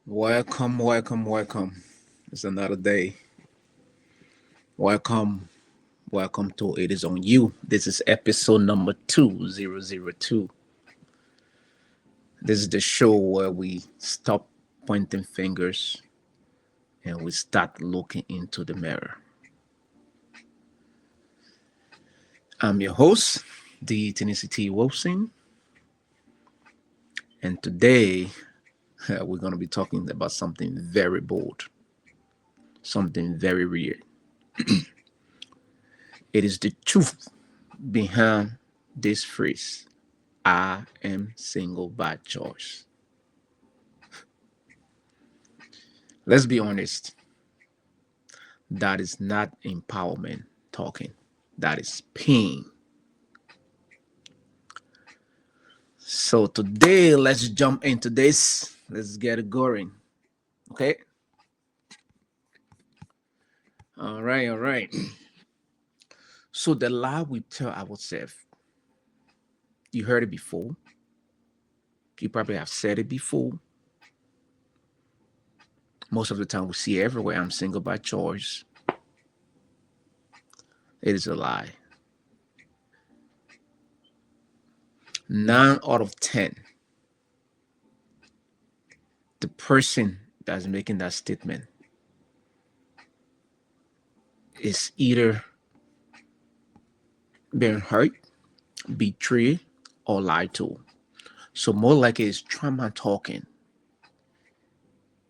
Welcome, welcome, welcome. It's another day. Welcome, welcome to It Is On You. This is episode number 2002. This is the show where we stop pointing fingers and we start looking into the mirror. I'm your host, the Tennessee Wilson, and today we're going to be talking about something very bold, something very real. It is the truth behind this phrase: I am single by choice. Let's be honest, that is not empowerment talking, that is pain. So, today, let's jump into this. Let's get it going. Okay? All right, all right. So, the lie we tell ourselves, you heard it before, you probably have said it before. Most of the time, we see everywhere, I'm single by choice. It is a lie. 9 out of 10, the person that's making that statement is either being hurt, betrayed, or lied to. So more like it's trauma talking,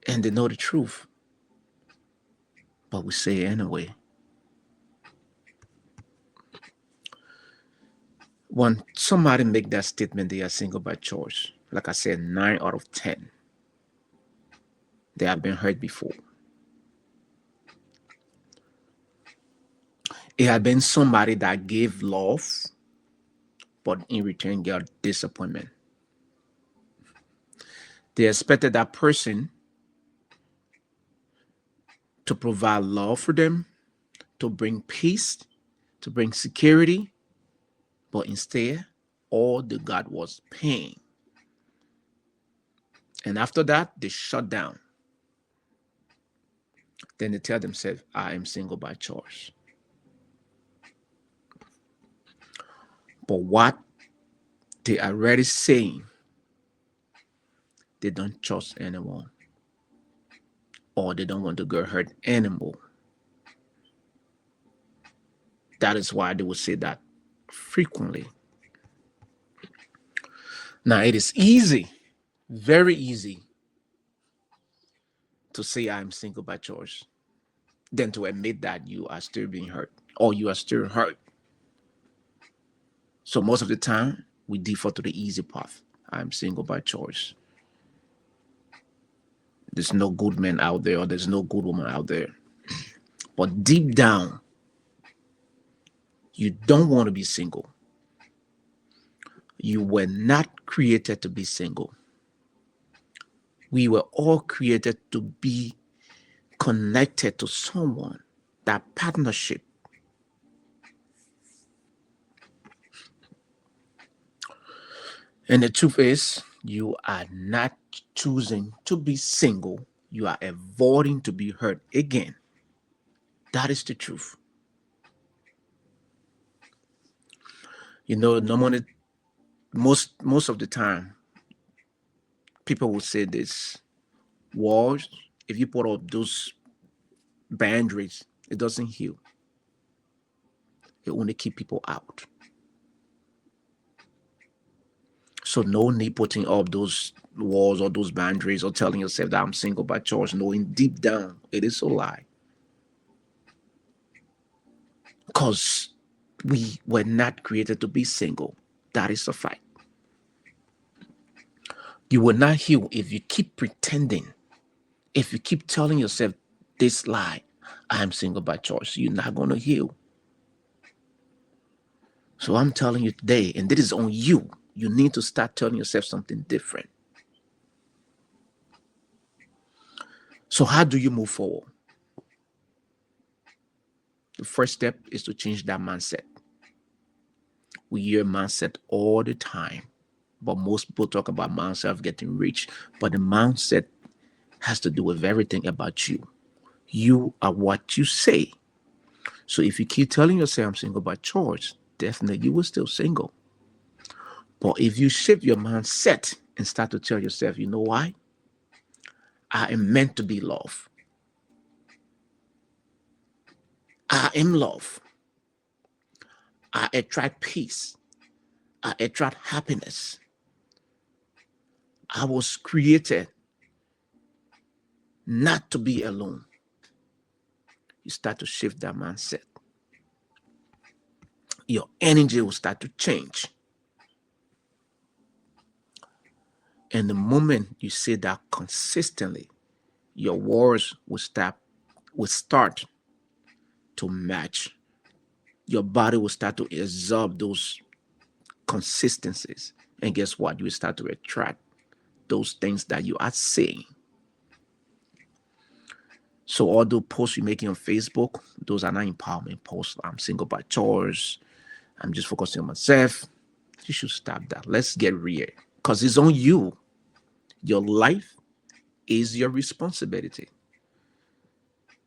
and they know the truth, but we say it anyway. When somebody make that statement, they are single by choice. Like I said, 9 out of 10, they have been hurt before. It had been somebody that gave love, but in return got disappointment. They expected that person to provide love for them, to bring peace, to bring security, but instead, all they got was pain. And after that, they shut down. Then they tell themselves, I am single by choice. But what they are already saying, they don't trust anyone, or they don't want to get hurt anymore. That is why they will say that frequently. Now, it is easy, very easy, to say I'm single by choice than to admit that you are still being hurt or you are still hurt. So, most of the time, we default to the easy path. I'm single by choice. There's no good man out there, or there's no good woman out there. But deep down, you don't want to be single. You were not created to be single. We were all created to be connected to someone, that partnership. And the truth is, you are not choosing to be single. You are avoiding to be hurt again. That is the truth. Normally, most of the time, people will say this: walls. If you put up those boundaries, it doesn't heal. It only keep people out. So no need putting up those walls or those boundaries or telling yourself that I'm single by choice, knowing deep down it is a lie. Because we were not created to be single. That is a fact. You will not heal if you keep pretending, if you keep telling yourself this lie, I am single by choice. You're not going to heal. So I'm telling you today, and this is on you, you need to start telling yourself something different. So, how do you move forward? The first step is to change that mindset. We hear mindset all the time, but most people talk about mindset of getting rich, but the mindset has to do with everything about you. You are what you say. So if you keep telling yourself I'm single by choice, definitely you will still single. But if you shift your mindset and start to tell yourself, you know why? I am meant to be loved. I am love. I attract peace. I attract happiness. I was created not to be alone. You start to shift that mindset. Your energy will start to change. And the moment you say that consistently, your words will start to match. Your body will start to absorb those consistencies. And guess what? You will start to attract those things that you are saying. So all the posts you're making on Facebook, those are not empowerment posts. I'm single by choice. I'm just focusing on myself. You should stop that. Let's get real. Because it's on you. Your life is your responsibility.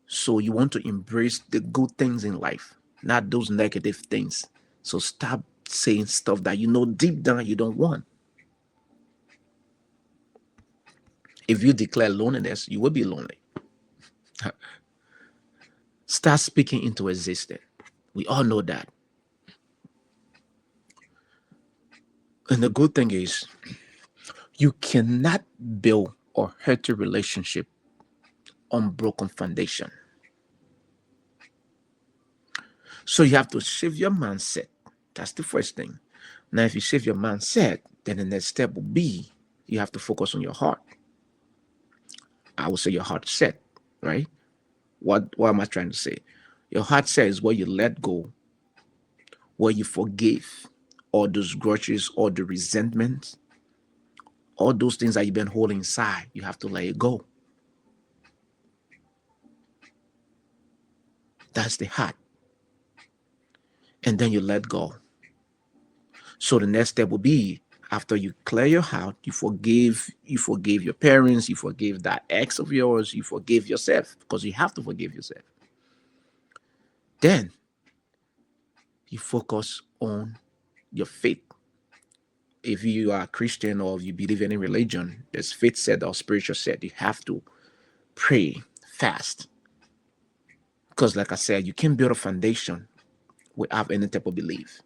So you want to embrace the good things in life, not those negative things. So stop saying stuff that you know deep down you don't want. If you declare loneliness, you will be lonely. Start speaking into existence. We all know that. And the good thing is, you cannot build or hurt a relationship on broken foundation. So you have to shift your mindset. That's the first thing. Now, if you shift your mindset, then the next step will be you have to focus on your heart. I would say your heart set, right? What am I trying to say? Your heart set is where you let go, where you forgive all those grudges, all the resentment, all those things that you've been holding inside. You have to let it go. That's the heart. And then you let go. So the next step will be after you clear your heart, you forgive your parents, you forgive that ex of yours, you forgive yourself because you have to forgive yourself. Then you focus on your faith. If you are a Christian or if you believe in any religion, there's faith set or spiritual set. You have to pray, fast. Because like I said, you can't build a foundation without any type of belief.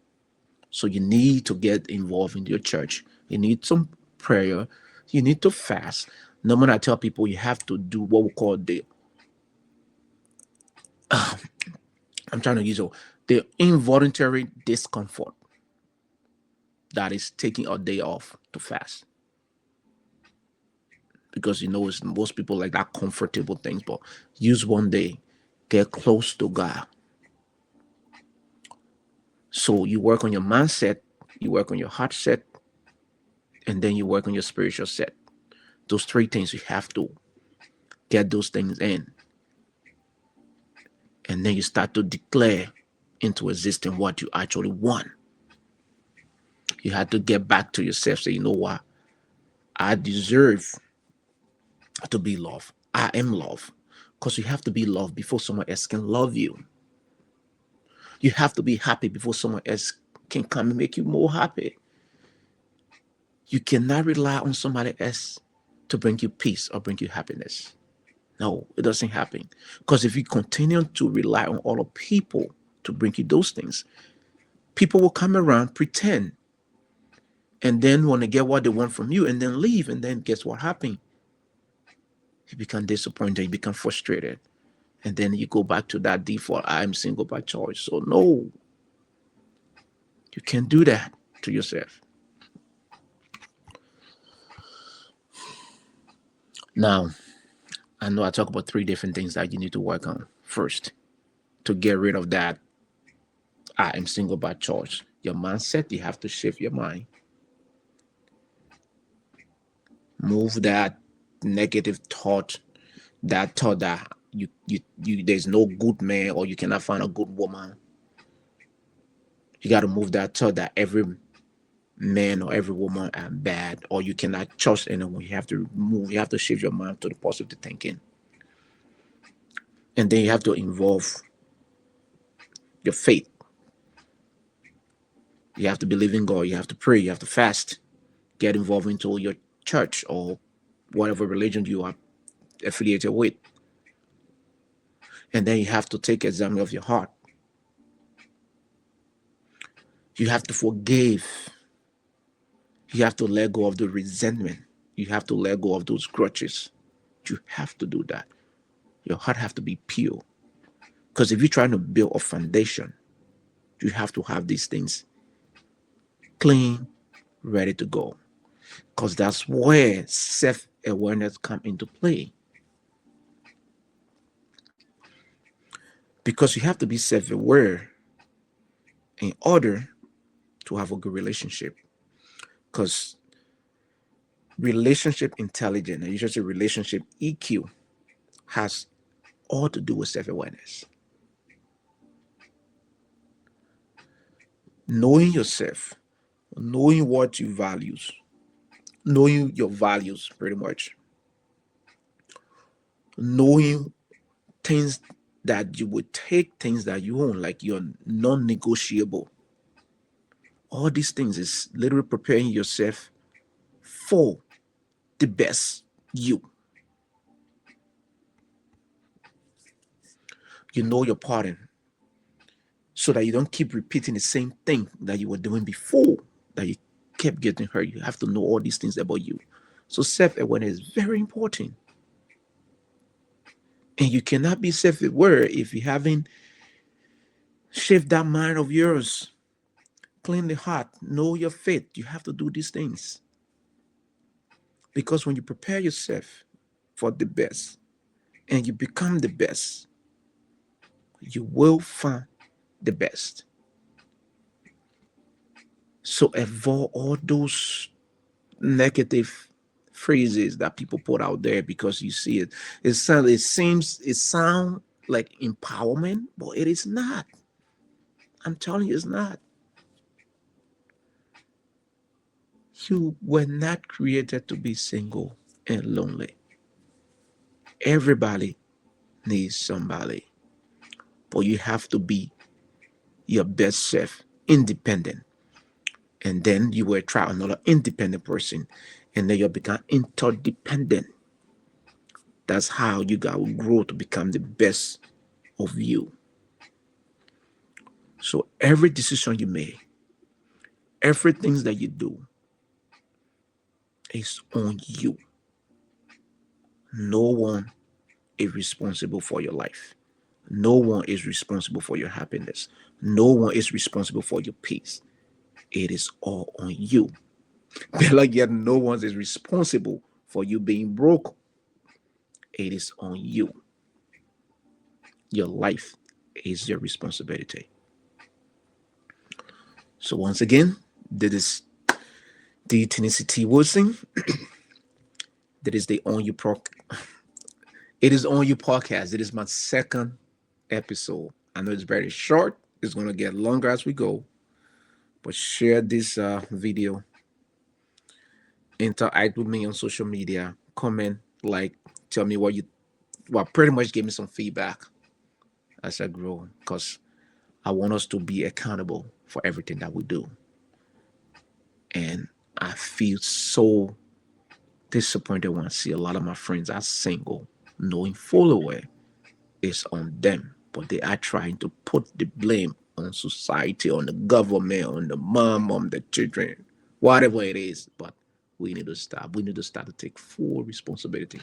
So you need to get involved in your church. You need some prayer. You need to fast. No matter I tell people you have to do what we call I'm trying to use the involuntary discomfort. That is taking a day off to fast. Because it's most people like that comfortable things, but use one day, get close to God. So you work on your mindset, you work on your heart set, and then you work on your spiritual set. Those three things you have to get those things in. And then you start to declare into existence what you actually want. You have to get back to yourself, say, you know what? I deserve to be loved. I am loved. Because you have to be loved before someone else can love you. You have to be happy before someone else can come and make you more happy. You cannot rely on somebody else to bring you peace or bring you happiness. No, it doesn't happen. Because if you continue to rely on other people to bring you those things, people will come around, pretend, and then want to get what they want from you and then leave. And then guess what happened? You become disappointed, you become frustrated. And then you go back to that default, I'm single by choice. So no, you can't do that to yourself. Now, I know I talk about three different things that you need to work on first to get rid of that I am single by choice. Your mindset, you have to shift your mind. Move that negative thought, that thought that you there's no good man or you cannot find a good woman. You got to move that thought that every man or every woman are bad, or you cannot trust anyone. You have to move. You have to shift your mind to the positive thinking, and then you have to involve your faith. You have to believe in God. You have to pray. You have to fast. Get involved into your church or whatever religion you are affiliated with, and then you have to take exam of your heart. You have to forgive. You have to let go of the resentment. You have to let go of those grudges. You have to do that. Your heart have to be pure. Because if you're trying to build a foundation, you have to have these things clean, ready to go. Because that's where self-awareness come into play. Because you have to be self-aware in order to have a good relationship. Because relationship intelligence, and usually relationship EQ, has all to do with self-awareness. Knowing yourself, knowing what you values, knowing your values pretty much, knowing things that you would take, things that you own, like you're non-negotiable. All these things is literally preparing yourself for the best you. You know your pattern so that you don't keep repeating the same thing that you were doing before, that you kept getting hurt. You have to know all these things about you. So self-awareness is very important. And you cannot be self-aware if you haven't shaped that mind of yours. Clean the heart, know your faith. You have to do these things. Because when you prepare yourself for the best and you become the best, you will find the best. So avoid all those negative phrases that people put out there because you see it. It sounds like empowerment, but it is not. I'm telling you, it's not. You were not created to be single and lonely. Everybody needs somebody, but you have to be your best self, independent. And then you will attract another independent person, and then you become interdependent. That's how you got to grow to become the best of you. So every decision you make, everything that you do is on you. No one is responsible for your life. No one is responsible for your happiness. No one is responsible for your peace. It is all on you. Like yet no one is responsible for you being broke. It is on you. Your life is your responsibility. So once again, this is the Tennessee T. Wilson. That is the On You Pro. It is On You podcast. It is my second episode. I know it's very short. It's gonna get longer as we go. But share this video. Interact with me on social media. Comment, like, tell me what you. Well, pretty much give me some feedback as I grow, because I want us to be accountable for everything that we do. And I feel so disappointed when I see a lot of my friends are single, knowing full well it's on them, but they are trying to put the blame on society, on the government, on the mom, on the children, whatever it is. But we need to stop. We need to start to take full responsibility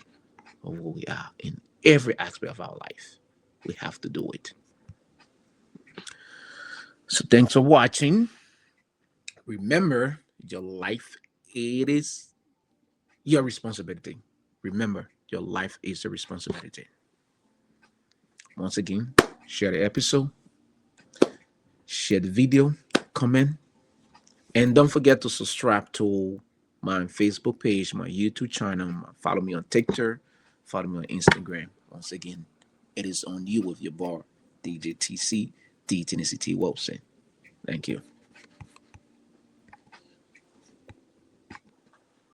of who we are in every aspect of our life. We have to do it. So thanks for watching. Remember, your life, it is your responsibility. Remember, your life is a responsibility. Once again, share the episode, share the video, comment, and don't forget to subscribe to my Facebook page, my YouTube channel. Follow me on TikTok, follow me on Instagram. Once again, it is on you with your bar, DJ TC, D Tennessee T. Wilson. Thank you.